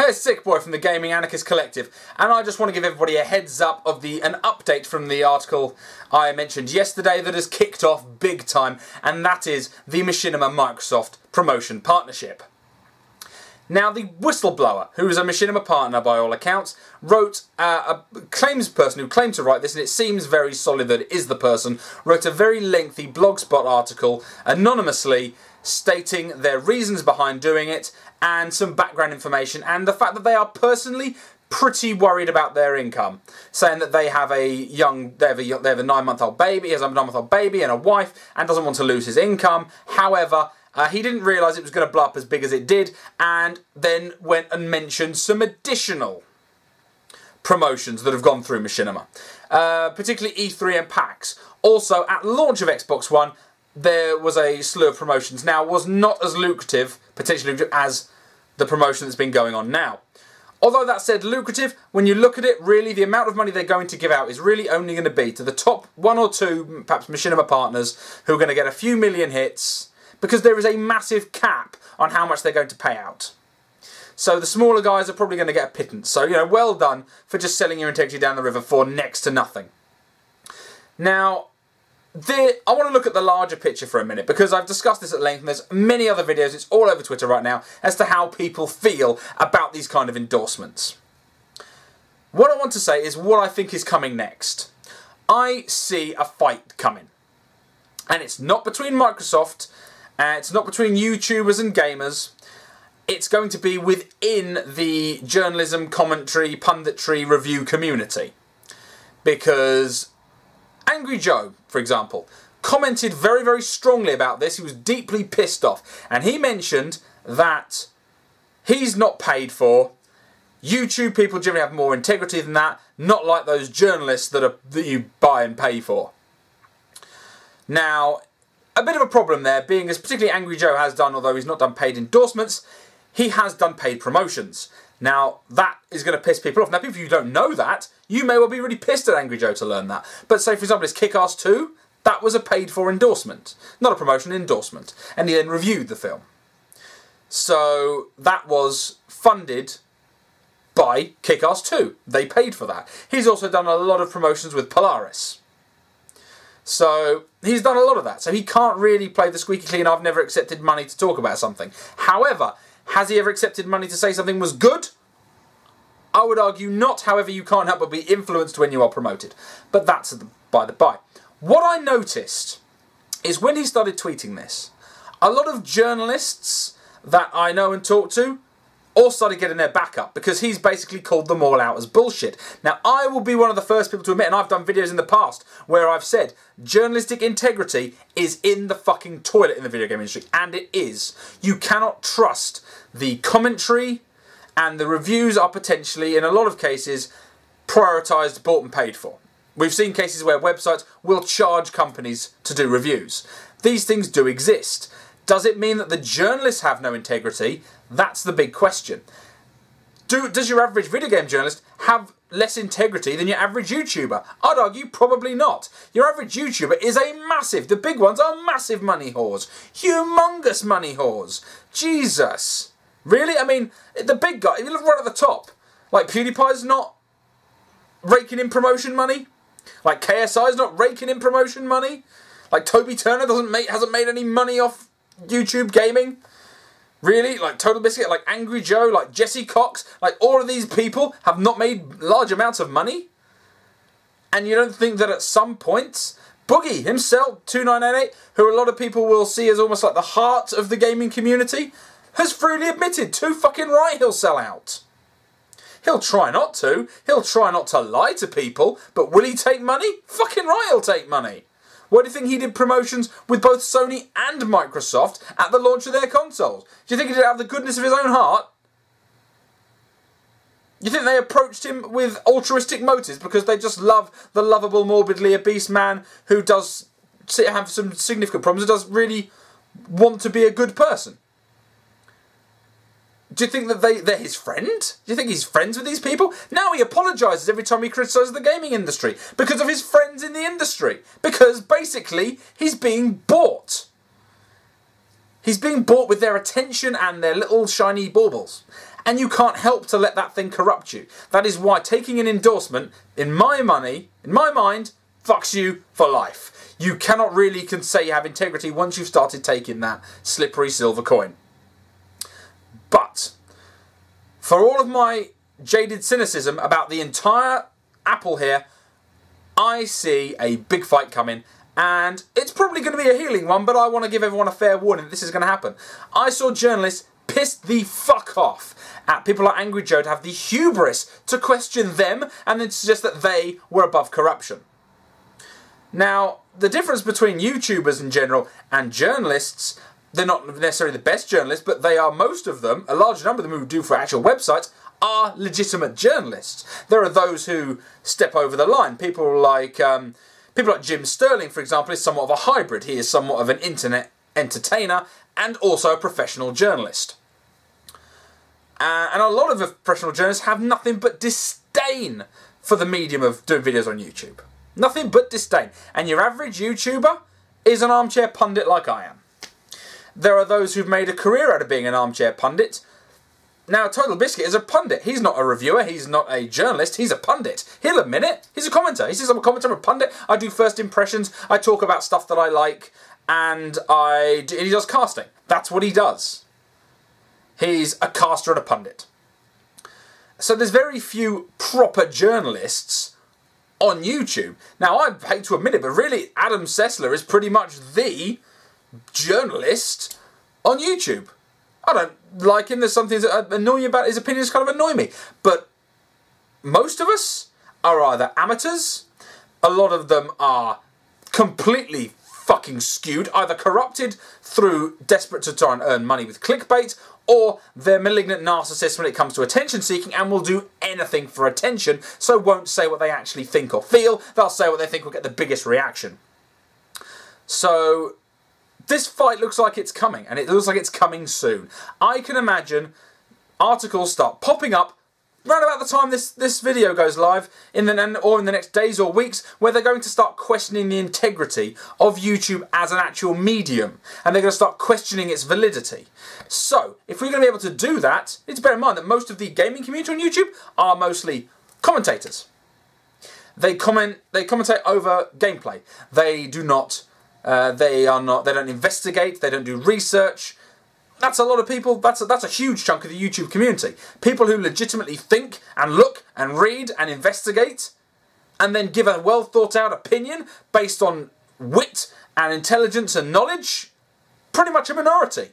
It's Sick Boy from the Gaming Anarchist Collective, and I just want to give everybody a heads up of an update from the article I mentioned yesterday that has kicked off big time, and that is the Machinima Microsoft promotion partnership. Now, the whistleblower, who is a Machinima partner by all accounts, wrote, a person who claimed to write this, and it seems very solid that it is the person, wrote a very lengthy blogspot article anonymously stating their reasons behind doing it and some background information and the fact that they are personally pretty worried about their income, saying that they have a 9-month-old baby, he has a 9-month-old baby and a wife and doesn't want to lose his income. However, he didn't realise it was going to blow up as big as it did, and then went and mentioned some additional promotions that have gone through Machinima, particularly E3 and PAX. Also, at launch of Xbox One, there was a slew of promotions. Now, was not as lucrative, potentially lucrative, as the promotion that's been going on now. Although that said lucrative, when you look at it, really the amount of money they're going to give out is really only going to be to the top 1 or 2, perhaps Machinima partners, who are going to get a few million hits, because there is a massive cap on how much they're going to pay out. So the smaller guys are probably going to get a pittance. So, you know, well done for just selling your integrity down the river for next to nothing. Now, I want to look at the larger picture for a minute, because I've discussed this at length and there's many other videos, it's all over Twitter right now, as to how people feel about these kind of endorsements. What I want to say is what I think is coming next. I see a fight coming. And it's not between Microsoft, it's not between YouTubers and gamers, it's going to be within the journalism, commentary, punditry, review community. Because Angry Joe, for example, commented very, very strongly about this. He was deeply pissed off. And he mentioned that he's not paid for. YouTube people generally have more integrity than that, not like those journalists that you buy and pay for. Now, a bit of a problem there, being as particularly Angry Joe has done, although he's not done paid endorsements, he has done paid promotions. Now, that is going to piss people off. Now, people who don't know that, you may well be really pissed at Angry Joe to learn that. But say, for example, it's Kick-Ass 2, that was a paid-for endorsement. Not a promotion, an endorsement. And he then reviewed the film. So, that was funded by Kick-Ass 2. They paid for that. He's also done a lot of promotions with Polaris. So, he's done a lot of that. So, he can't really play the squeaky clean, I've never accepted money to talk about something. However, has he ever accepted money to say something was good? I would argue not. However, you can't help but be influenced when you are promoted. But that's by the by. What I noticed is when he started tweeting this, a lot of journalists that I know and talk to all started getting their back up, because he's basically called them all out as bullshit. Now, I will be one of the first people to admit, and I've done videos in the past where I've said journalistic integrity is in the fucking toilet in the video game industry, and it is. You cannot trust the commentary, and the reviews are potentially, in a lot of cases, prioritised, bought and paid for. We've seen cases where websites will charge companies to do reviews. These things do exist. Does it mean that the journalists have no integrity? That's the big question. Does your average video game journalist have less integrity than your average YouTuber? I'd argue probably not. Your average YouTuber is the big ones are massive money whores. Humongous money whores. Jesus. Really? I mean, the big guy, if you look right at the top, like PewDiePie's not raking in promotion money. Like KSI's not raking in promotion money. Like Toby Turner hasn't made any money off YouTube gaming. Really? Like Total Biscuit, like Angry Joe, like Jesse Cox, like all of these people have not made large amounts of money? And you don't think that at some points, Boogie himself, 2988, who a lot of people will see as almost like the heart of the gaming community, has freely admitted too fucking right he'll sell out. He'll try not to. He'll try not to lie to people, but will he take money? Fucking right he'll take money. Why do you think he did promotions with both Sony and Microsoft at the launch of their consoles? Do you think he did it out of the goodness of his own heart? You think they approached him with altruistic motives because they just love the lovable, morbidly obese man who does have some significant problems and does really want to be a good person? Do you think that they're his friend? Do you think he's friends with these people? Now he apologises every time he criticises the gaming industry because of his friends in the industry. Because basically he's being bought. He's being bought with their attention and their little shiny baubles. and you can't help to let that thing corrupt you. That is why taking an endorsement, in my mind, fucks you for life. You cannot really say you have integrity once you've started taking that slippery silver coin. But for all of my jaded cynicism about the entire Apple here, I see a big fight coming, and it's probably going to be a healing one, but I want to give everyone a fair warning that this is going to happen. I saw journalists pissed the fuck off at people like Angry Joe to have the hubris to question them and then suggest that they were above corruption. Now, the difference between YouTubers in general and journalists, they're not necessarily the best journalists, but they are, most of them, a large number of them who do for actual websites, are legitimate journalists. There are those who step over the line. People like Jim Sterling, for example, is somewhat of a hybrid. He is somewhat of an internet entertainer and also a professional journalist. And a lot of the professional journalists have nothing but disdain for the medium of doing videos on YouTube. Nothing but disdain. And your average YouTuber is an armchair pundit like I am. There are those who've made a career out of being an armchair pundit. Now, Total Biscuit is a pundit. He's not a reviewer. He's not a journalist. He's a pundit. He'll admit it. He's a commentator. He says, I'm a commentator, I'm a pundit. I do first impressions. I talk about stuff that I like. And he does casting. That's what he does. He's a caster and a pundit. So there's very few proper journalists on YouTube. Now, I hate to admit it, but really, Adam Sessler is pretty much the journalist on YouTube. I don't like him. There's some things that annoy me about his opinions, kind of annoy me. But most of us are either amateurs, a lot of them are completely fucking skewed, either corrupted through desperate to try and earn money with clickbait, or they're malignant narcissists when it comes to attention seeking and will do anything for attention, so won't say what they actually think or feel. They'll say what they think will get the biggest reaction. So this fight looks like it's coming, and it looks like it's coming soon. I can imagine articles start popping up around about the time this video goes live, or in the next days or weeks, where they're going to start questioning the integrity of YouTube as an actual medium, and they're going to start questioning its validity. So, if we're going to be able to do that, you need to bear in mind that most of the gaming community on YouTube are mostly commentators. They commentate over gameplay. They do not. They don't investigate, they don't do research. That's a lot of people, that's a huge chunk of the YouTube community. People who legitimately think and look and read and investigate and then give a well thought out opinion based on wit and intelligence and knowledge, pretty much a minority.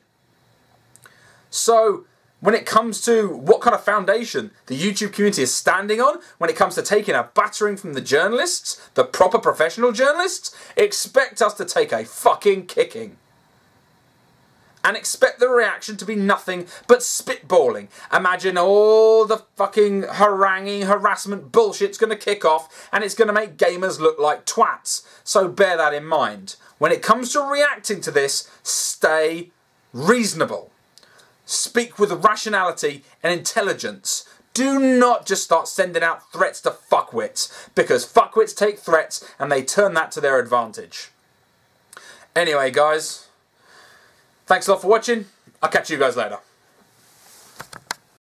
So, when it comes to what kind of foundation the YouTube community is standing on, when it comes to taking a battering from the journalists, the proper professional journalists, expect us to take a fucking kicking. And expect the reaction to be nothing but spitballing. Imagine all the fucking haranguing, harassment bullshit's going to kick off, and it's going to make gamers look like twats. So bear that in mind. When it comes to reacting to this, stay reasonable. Speak with rationality and intelligence. Do not just start sending out threats to fuckwits, because fuckwits take threats and they turn that to their advantage. Anyway, guys, thanks a lot for watching. I'll catch you guys later.